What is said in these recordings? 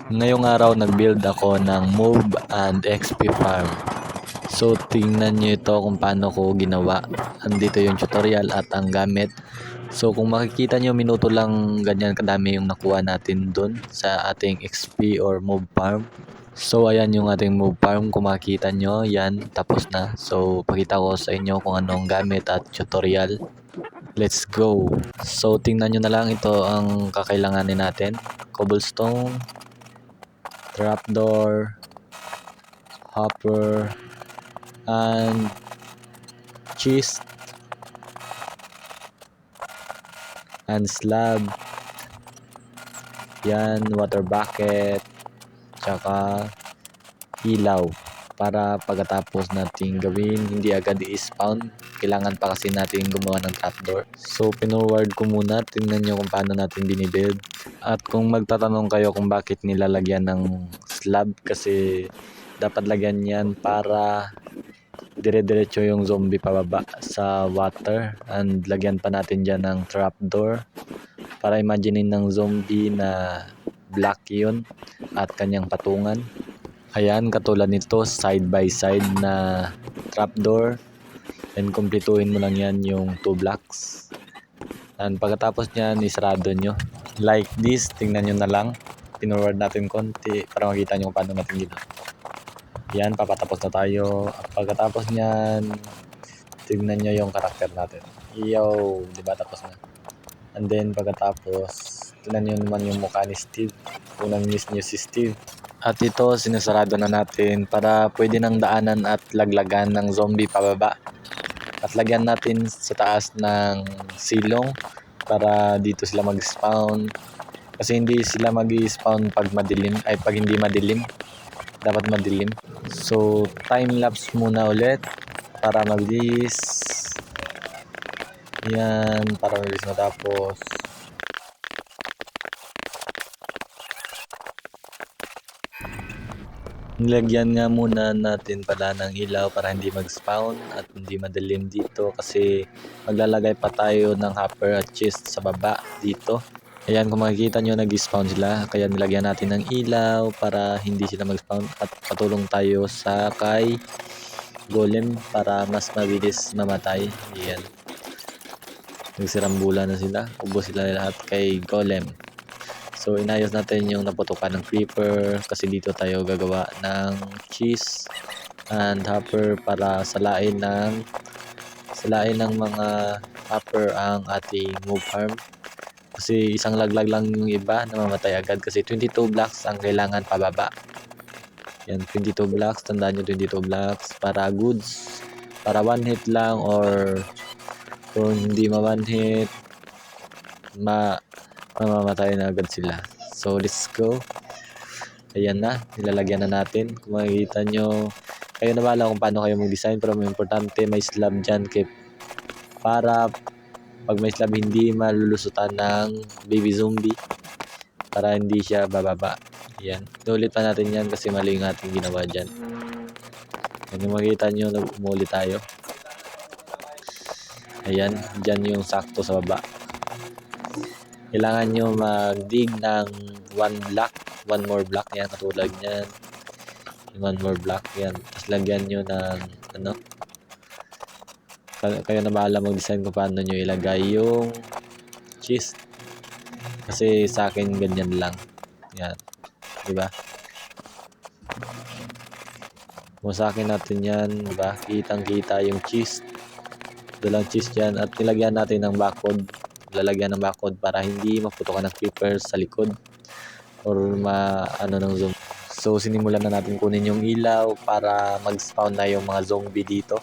Ngayong araw nag-build ako ng Move and XP farm. So tingnan nyo ito kung paano ko ginawa. Andito yung tutorial at ang gamit. So kung makikita nyo, minuto lang ganyan kadami yung nakuha natin dun sa ating XP or Move farm. So ayan yung ating Move farm, kung makikita nyo yan, tapos na. So pakita ko sa inyo kung anong gamit at tutorial. Let's go. So tingnan nyo na lang, ito ang kakailanganin natin: cobblestone, trapdoor, hopper, and cheese, and slab. Yan, water bucket, tsaka ilaw. Para pagkatapos natin gawin, hindi agad i-spawn. Kailangan pa kasi natin gumawa ng trapdoor. So, pinorward ko muna. Tingnan nyo kung paano natin binibuild. At kung magtatanong kayo kung bakit nilalagyan ng slab, kasi dapat lagyan yan para dire-diretso yung zombie pababa sa water. And lagyan pa natin dyan ng trapdoor para imaginein ng zombie na black yun at kanyang patungan. Ayan, katulad nito, side by side na trapdoor. And kumpletuhin mo lang yan yung 2 blocks. And pagkatapos nyan, isarado nyo. Like this, tingnan nyo na lang. Pinorward natin konti para makita nyo kung paano natin ginawa. Yan, papatapos na tayo. Pagkatapos nyan, tingnan nyo yung karakter natin. Yo, diba tapos na. And then pagkatapos, tingnan nyo naman yung mukha ni Steve. Unang miss nyo si Steve. At ito, sinasarado na natin para pwede nang daanan at laglagan ng zombie pababa. At lagyan natin sa taas ng silong para dito sila mag-spawn. Kasi hindi sila mag-spawn pag madilim, ay pag hindi madilim. Dapat madilim. So, time-lapse muna ulit para mabilis. Yan, para mabilis matapos. Nilagyan nga muna natin pala ng ilaw para hindi mag-spawn at hindi madilim dito, kasi maglalagay pa tayo ng hopper at chest sa baba dito. Ayan, kung makikita nyo, nag-spawn sila, kaya nilagyan natin ng ilaw para hindi sila mag-spawn at patulong tayo sa kay golem para mas mabilis mamatay. Ayan, nagsirambula na sila, ubos sila lahat kay golem. So inayos natin yung naputukan ng creeper kasi dito tayo gagawa ng cheese and hopper para salain ng mga hopper ang ating move farm. Kasi isang laglag lang yung iba, namamatay agad kasi 22 blocks ang kailangan pababa. Yan, 22 blocks, tandaan nyo, 22 blocks para goods, para one hit lang, or kung hindi ma one hit, mamamatay na agad sila. So let's go. Ayan na, nilalagyan na natin. Kung makikita nyo, kayo na bahala kung paano kayo mag-design, pero may importante may slab dyan para pag may slab hindi malulusutan ng baby zombie, para hindi siya bababa. Ayan, ulit pa natin yan kasi mali yung ating ginawa dyan. Kung makikita nyo, umulit tayo. Ayan, dyan yung sakto sa baba. Kailangan nyo mag-dig ng one more block, yan, katulad nyan, yung one more block, yan, tapos lagyan nyo ng kayo na bahala mag-design kung paano nyo ilagay yung cheese, kasi sa akin ganyan lang, yan, diba, kung sa akin natin yan, diba, kitang kita yung cheese, dalang cheese dyan, at nilagyan natin ng backwood, lalagyan ng backwood para hindi maputukan ng creepers sa likod or ng zombie. So sinimulan na natin kunin yung ilaw para mag-spawn na yung mga zombie dito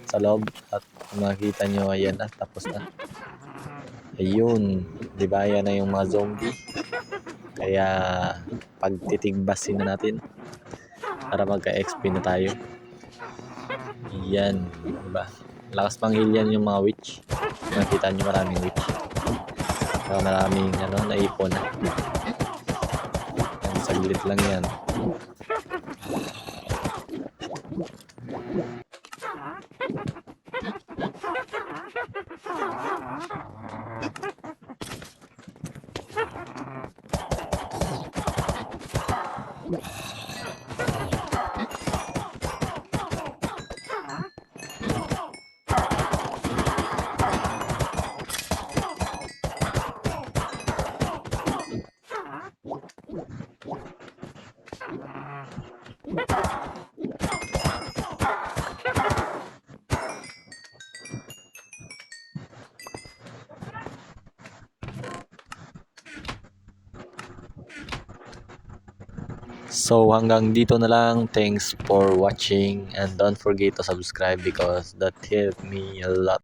sa loob. At kung makikita nyo, ayan na, tapos na. Ayun, di ba, ayan na yung mga zombie. Kaya pagtitigbasin na natin para magka-XP na tayo. Yan, di ba, lakas pang alien yung mga witch. Makikita nyo, maraming witch, maraming naipon na. Saglit lang yan. So hanggang dito na lang. Thanks for watching and don't forget to subscribe because that helped me a lot.